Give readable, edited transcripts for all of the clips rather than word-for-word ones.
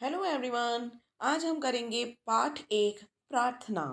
Hello everyone. आज हम करेंगे पाठ एक, प्रार्थना।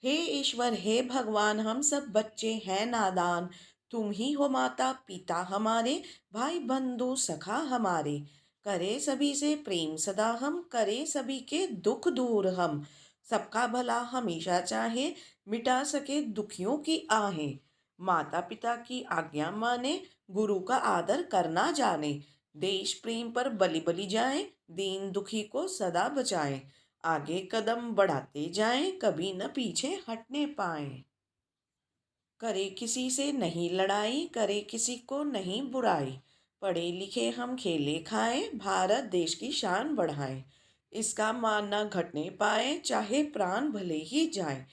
हे ईश्वर, हे भगवान, हम सब बच्चे हैं नादान। तुम ही हो माता पिता हमारे, भाई बंधु सखा हमारे। करे सभी से प्रेम सदा हम, करे सभी के दुख दूर हम। सबका भला हमेशा चाहे, मिटा सके दुखियों की आहें। माता पिता की आज्ञा माने, गुरु का आदर करना जाने। देश प्रेम पर बलि बलि जाए, दीन दुखी को सदा बचाए। आगे कदम बढ़ाते जाएं, कभी न पीछे हटने पाएं। करे किसी से नहीं लड़ाई, करे किसी को नहीं बुराई। पढ़े लिखे हम खेले खाएं, भारत देश की शान बढ़ाएं। इसका मान ना घटने पाए, चाहे प्राण भले ही जाए।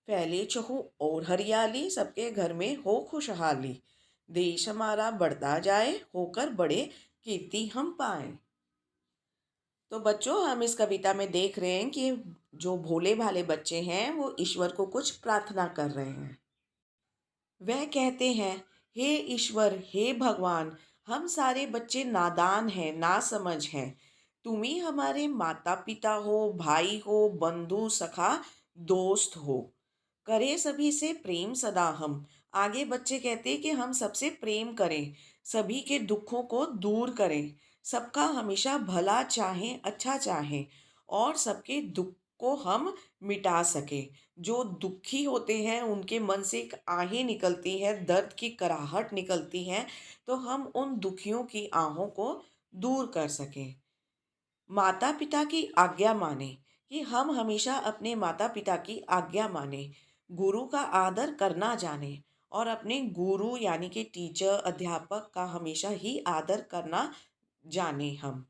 फैले चहु और हरियाली, सबके घर में हो खुशहाली। देश हमारा बढ़ता जाए, होकर बड़े कीर्ति हम पाएं। तो बच्चों, हम इस कविता में देख रहे हैं कि जो भोले भाले बच्चे हैं वो ईश्वर को कुछ प्रार्थना कर रहे हैं। वह कहते हैं, हे ईश्वर, हे भगवान, हम सारे बच्चे नादान हैं, नासमझ हैं। तुम ही हमारे माता पिता हो, भाई हो, बंधु सखा, दोस्त हो। करे सभी से प्रेम सदा हम। आगे बच्चे कहते हैं कि हम सबसे प्रेम करें, सभी के दुखों को दूर करें, सबका हमेशा भला चाहें, अच्छा चाहें, और सबके दुख को हम मिटा सकें। जो दुखी होते हैं उनके मन से एक आहें निकलती है, दर्द की कराहट निकलती है, तो हम उन दुखियों की आहों को दूर कर सकें। माता पिता की आज्ञा माने, कि हम हमेशा अपने माता पिता की आज्ञा माने। गुरु का आदर करना जाने, और अपने गुरु यानी कि टीचर अध्यापक का हमेशा ही आदर करना जाने हम।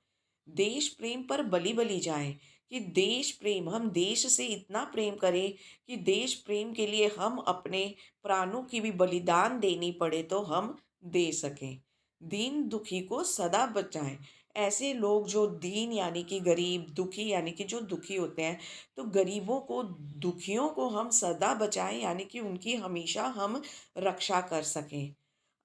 देश प्रेम पर बलि बलि जाए, कि देश प्रेम, हम देश से इतना प्रेम करें कि देश प्रेम के लिए हम अपने प्राणों की भी बलिदान देनी पड़े तो हम दे सकें। दीन दुखी को सदा बचाएं। ऐसे लोग जो दीन यानी कि गरीब, दुखी यानी कि जो दुखी होते हैं, तो गरीबों को, दुखियों को हम सदा बचाएं, यानी कि उनकी हमेशा हम रक्षा कर सकें।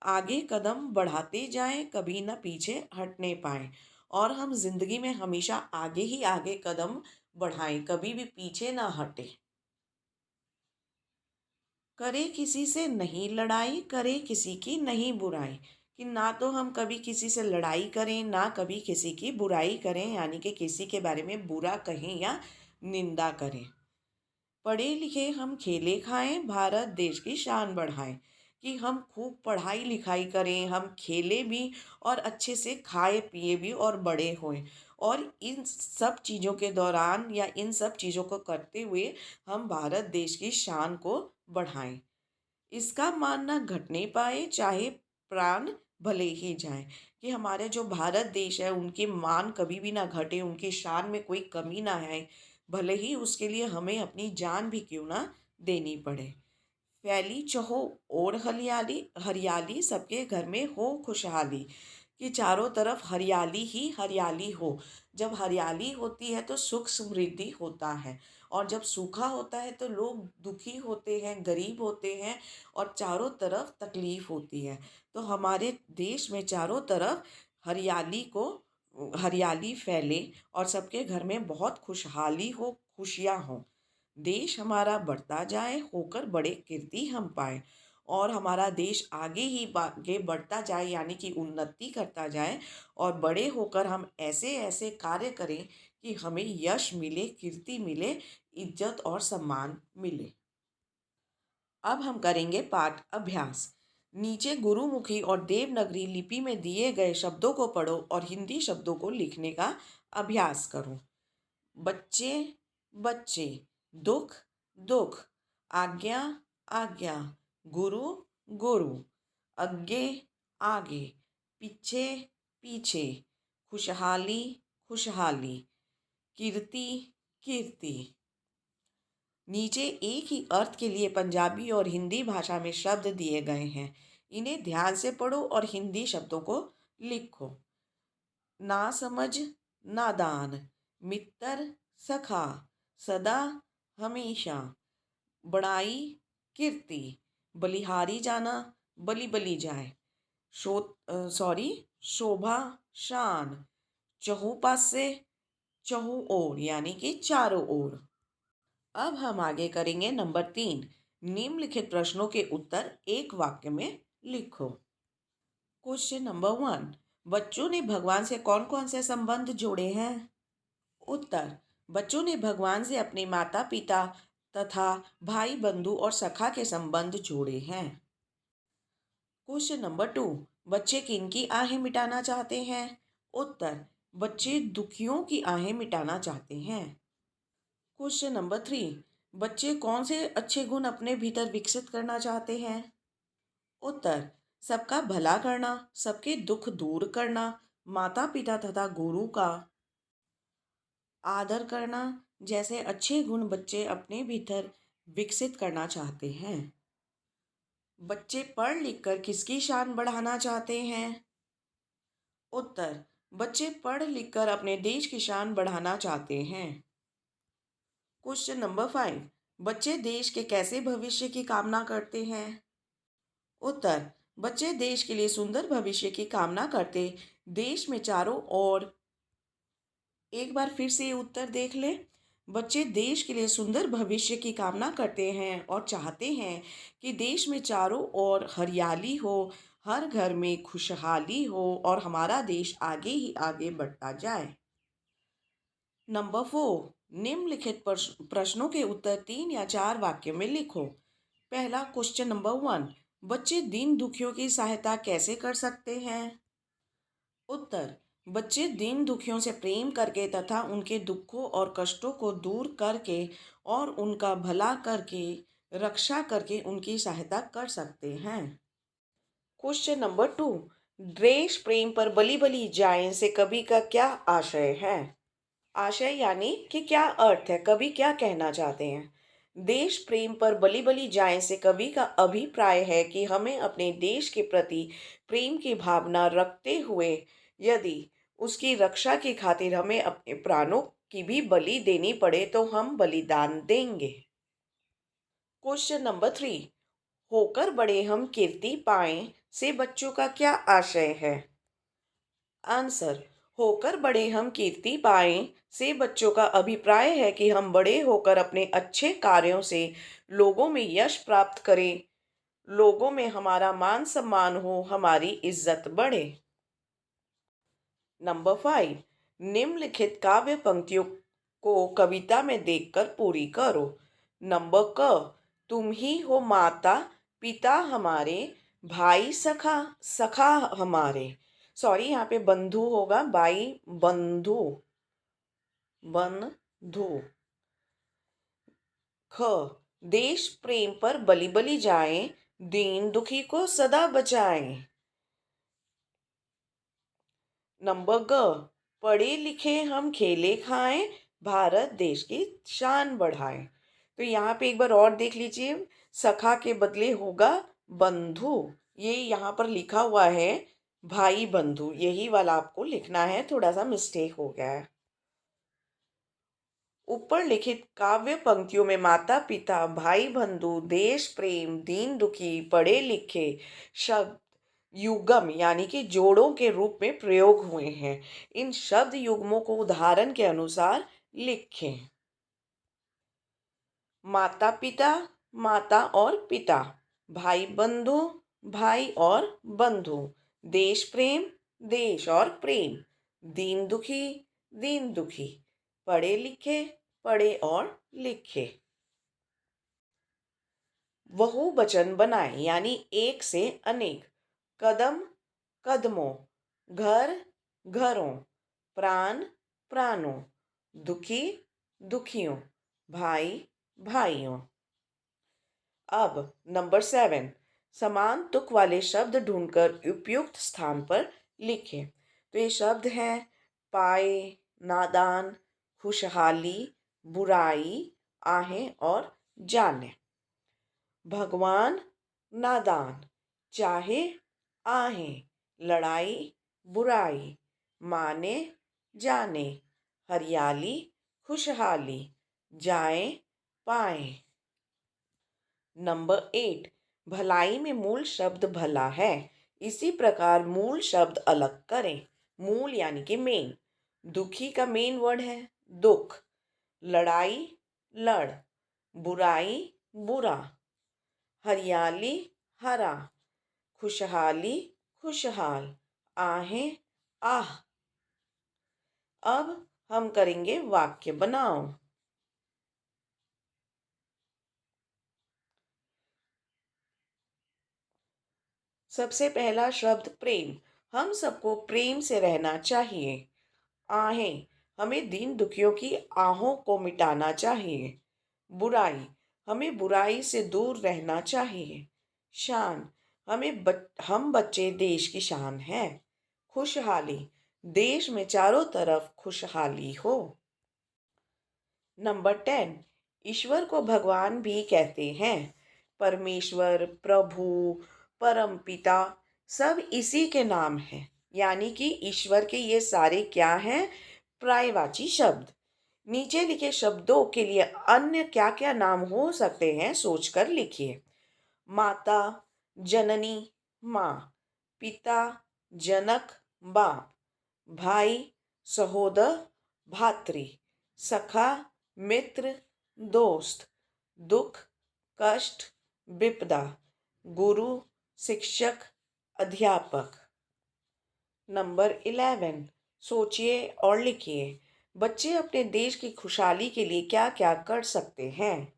आगे कदम बढ़ाते जाएं, कभी न पीछे हटने पाएं, और हम जिंदगी में हमेशा आगे ही आगे कदम बढ़ाएं, कभी भी पीछे ना हटे। करे किसी से नहीं लड़ाई, करे किसी की नहीं बुराई। कि ना तो हम कभी किसी से लड़ाई करें, ना कभी किसी की बुराई करें, यानी कि किसी के बारे में बुरा कहें या निंदा करें। पढ़े लिखे हम खेले खाएं, भारत देश की शान बढ़ाएं। कि हम खूब पढ़ाई लिखाई करें, हम खेले भी, और अच्छे से खाए पिए भी, और बड़े होएं। और इन सब चीज़ों के दौरान या इन सब चीज़ों को करते हुए हम भारत देश की शान को बढ़ाएं। इसका मान ना घटने पाए, चाहे प्राण भले ही जाए। कि हमारे जो भारत देश है उनके मान कभी भी ना घटे, उनकी शान में कोई कमी ना आए, भले ही उसके लिए हमें अपनी जान भी क्यों ना देनी पड़े। फैली चहो और हरियाली, हरियाली सबके घर में हो खुशहाली। कि चारों तरफ हरियाली ही हरियाली हो। जब हरियाली होती है तो सुख समृद्धि होता है, और जब सूखा होता है तो लोग दुखी होते हैं, गरीब होते हैं, और चारों तरफ तकलीफ होती है। तो हमारे देश में चारों तरफ हरियाली को, हरियाली फैले, और सबके घर में बहुत खुशहाली हो, खुशियाँ हों। देश हमारा बढ़ता जाए, होकर बड़े कीर्ति हम पाए, और हमारा देश आगे ही आगे बढ़ता जाए, यानी कि उन्नति करता जाए, और बड़े होकर हम ऐसे ऐसे कार्य करें कि हमें यश मिले, कीर्ति मिले, इज्जत और सम्मान मिले। अब हम करेंगे पाठ अभ्यास। नीचे गुरुमुखी और देवनागरी लिपि में दिए गए शब्दों को पढ़ो और हिंदी शब्दों को लिखने का अभ्यास करो। बच्चे, बच्चे। दुख, दुख। आज्ञा, आज्ञा। गुरु, गुरु। अग्गे, आगे। पीछे, पीछे। खुशहाली, खुशहाली। कीर्ति, कीर्ति। नीचे एक ही अर्थ के लिए पंजाबी और हिंदी भाषा में शब्द दिए गए हैं। इन्हें ध्यान से पढ़ो और हिंदी शब्दों को लिखो। ना समझ, नादान। मित्र, सखा। सदा, हमेशा। बड़ाई, कीर्ति। बलिहारी जाना, बलि बलि जाए। शो सॉरी शोभा, शान। चहुपासे, चहुं ओर यानी कि चारों ओर। अब हम आगे करेंगे नंबर 3। निम्नलिखित प्रश्नों के उत्तर एक वाक्य में लिखो। Question number 1। बच्चों ने भगवान से कौन कौन से संबंध जोड़े हैं? उत्तर। बच्चों ने भगवान से अपने माता पिता तथा भाई बंधु और सखा के संबंध जोड़े हैं। Question number 2। बच्चे किनकी आहें मिटाना चाहते हैं? उत्तर। बच्चे दुखियों की आहें मिटाना चाहते हैं। Question number 3। बच्चे कौन से अच्छे गुण अपने भीतर विकसित करना चाहते हैं? उत्तर। सबका भला करना, सबके दुख दूर करना, माता पिता तथा गुरु का आदर करना जैसे अच्छे गुण बच्चे अपने भीतर विकसित करना चाहते हैं। बच्चे पढ़ लिख कर किसकी शान बढ़ाना चाहते हैं? उत्तर। बच्चे पढ़ लिख कर अपने देश की शान बढ़ाना चाहते हैं। Question number 5। बच्चे देश के कैसे भविष्य की कामना करते हैं? उत्तर। बच्चे देश के लिए सुंदर भविष्य की कामना करते देश में चारों ओर। एक बार फिर से ये उत्तर देख ले। बच्चे देश के लिए सुंदर भविष्य की कामना करते हैं और चाहते हैं कि देश में चारों ओर हरियाली हो, हर घर में खुशहाली हो और हमारा देश आगे ही आगे बढ़ता जाए। नंबर 4। निम्नलिखित प्रश्नों के उत्तर 3 या 4 वाक्य में लिखो। पहला क्वेश्चन नंबर 1। बच्चे दीन दुखियों की सहायता कैसे कर सकते हैं? उत्तर। बच्चे दीन दुखियों से प्रेम करके तथा उनके दुखों और कष्टों को दूर करके और उनका भला करके, रक्षा करके उनकी सहायता कर सकते हैं। Question number 2। देश प्रेम पर बलि बलि जाएं से कवि का क्या आशय है? आशय यानी कि क्या अर्थ है, कवि क्या कहना चाहते हैं? देश प्रेम पर बलि बलि जाएं से कवि का अभिप्राय है कि हमें अपने देश के प्रति प्रेम की भावना रखते हुए यदि उसकी रक्षा की खातिर हमें अपने प्राणों की भी बलि देनी पड़े तो हम बलिदान देंगे। Question number 3। होकर बड़े हम कीर्ति पाएं से बच्चों का क्या आशय है? आंसर। होकर बड़े हम कीर्ति पाएं से बच्चों का अभिप्राय है कि हम बड़े होकर अपने अच्छे कार्यों से लोगों में यश प्राप्त करें, लोगों में हमारा मान सम्मान हो, हमारी इज्जत बढ़े। नंबर 5। निम्नलिखित काव्य पंक्तियों को कविता में देखकर पूरी करो। नंबर क। तुम ही हो माता पिता हमारे, भाई सखा सखा हमारे। सॉरी, यहाँ पे बंधु होगा, भाई बंधु बंधु। ख। देश प्रेम पर बलि बलि जाएं, दीन दुखी को सदा बचाएं। नंबर ग। पढ़े लिखे हम खेले खाएं, भारत देश की शान बढ़ाएं। तो यहाँ पे एक बार और देख लीजिए, सखा के बदले होगा बंधु। ये यहाँ पर लिखा हुआ है भाई बंधु, यही वाला आपको लिखना है, थोड़ा सा मिस्टेक हो गया है। ऊपर लिखित काव्य पंक्तियों में माता पिता, भाई बंधु, देश प्रेम, दीन दुखी, पढ़े लिखे शब्द युगम यानी कि जोड़ों के रूप में प्रयोग हुए हैं। इन शब्द युग्मों को उदाहरण के अनुसार लिखें। माता पिता, माता और पिता। भाई बंधु, भाई और बंधु। देश प्रेम, देश और प्रेम। दीन दुखी, दीन दुखी। पढ़े लिखे, पढ़े और लिखे। बहुवचन बनाएं यानी एक से अनेक। कदम कदमों, घर घरों, प्राण प्राणों, दुखी दुखियों, भाई भाइयों। अब नंबर 7। समान तुक वाले शब्द ढूंढकर उपयुक्त स्थान पर लिखें। तो ये शब्द हैं पाए, नादान, खुशहाली, बुराई, आहें और जाने। भगवान नादान, चाहे आहें, लड़ाई बुराई, माने जाने, हरियाली खुशहाली, जाए पाए। नंबर 8। भलाई में मूल शब्द भला है, इसी प्रकार मूल शब्द अलग करें। मूल यानी कि मेन। दुखी का मेन वर्ड है दुख, लड़ाई, लड़, बुराई, बुरा, हरियाली, हरा, खुशहाली, खुशहाल, आहें, आह। अब हम करेंगे वाक्य बनाओ। सबसे पहला शब्द प्रेम। हम सबको प्रेम से रहना चाहिए। आहें, हमें दीन दुखियों की आहों को मिटाना चाहिए। बुराई, हमें बुराई से दूर रहना चाहिए। शान, हम बच्चे देश की शान हैं। खुशहाली, देश में चारों तरफ खुशहाली हो। नंबर 10, ईश्वर को भगवान भी कहते हैं। परमेश्वर, प्रभु, परमपिता सब इसी के नाम हैं। यानी कि ईश्वर के ये सारे क्या हैं? पर्यायवाची शब्द। नीचे लिखे शब्दों के लिए अन्य क्या क्या नाम हो सकते हैं सोचकर लिखिए। माता, जननी, माँ। पिता, जनक, बाप। भाई, सहोदर, भातृ। सखा, मित्र, दोस्त। दुख, कष्ट, विपदा। गुरु, शिक्षक, अध्यापक। नंबर 11, सोचिए और लिखिए। बच्चे अपने देश की खुशहाली के लिए क्या क्या कर सकते हैं?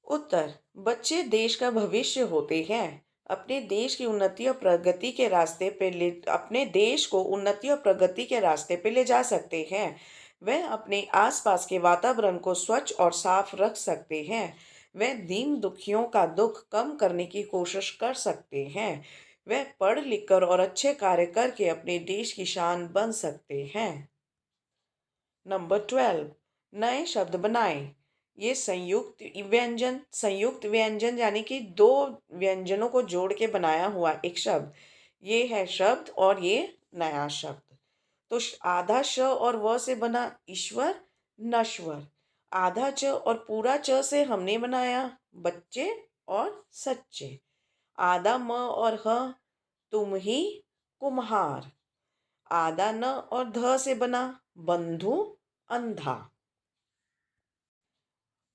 उत्तर, बच्चे देश का भविष्य होते हैं। अपने देश की उन्नति और प्रगति के रास्ते पे ले अपने देश को उन्नति और प्रगति के रास्ते पे ले जा सकते हैं। वह अपने आसपास के वातावरण को स्वच्छ और साफ रख सकते हैं। वह दीन दुखियों का दुख कम करने की कोशिश कर सकते हैं। वह पढ़ लिख कर और अच्छे कार्य करके अपने देश की शान बन सकते हैं। नंबर 12, नए शब्द बनाएं। ये संयुक्त व्यंजन यानी कि दो व्यंजनों को जोड़ के बनाया हुआ एक शब्द। ये है शब्द और ये नया शब्द। तो आधा श और व से बना ईश्वर, नश्वर। आधा च और पूरा च से हमने बनाया बच्चे और सच्चे। आधा म और ह तुम ही, कुम्हार। आधा न और ध से बना बंधु, अंधा।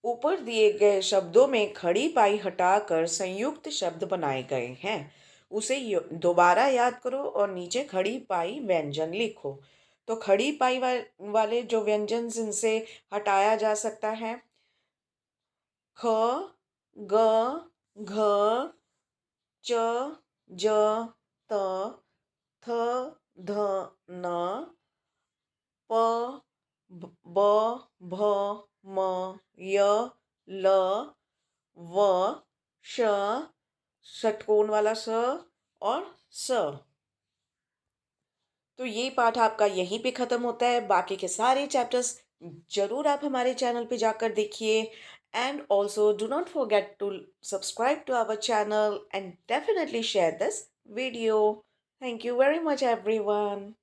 ऊपर दिए गए शब्दों में खड़ी पाई हटाकर संयुक्त शब्द बनाए गए हैं। उसे दोबारा याद करो और नीचे खड़ी पाई व्यंजन लिखो। तो खड़ी पाई वाले जो व्यंजन जिनसे हटाया जा सकता है, ख, ग, घ, च, ज, त, थ, ध, न, प, ब, भ, म, य, ल, व, श, षटकोण वाला स और स। तो ये पाठ आपका यहीं पे ख़त्म होता है। बाकी के सारे चैप्टर्स ज़रूर आप हमारे चैनल पे जाकर देखिए। And also do not forget to subscribe to our channel and definitely share this video. Thank you very much everyone.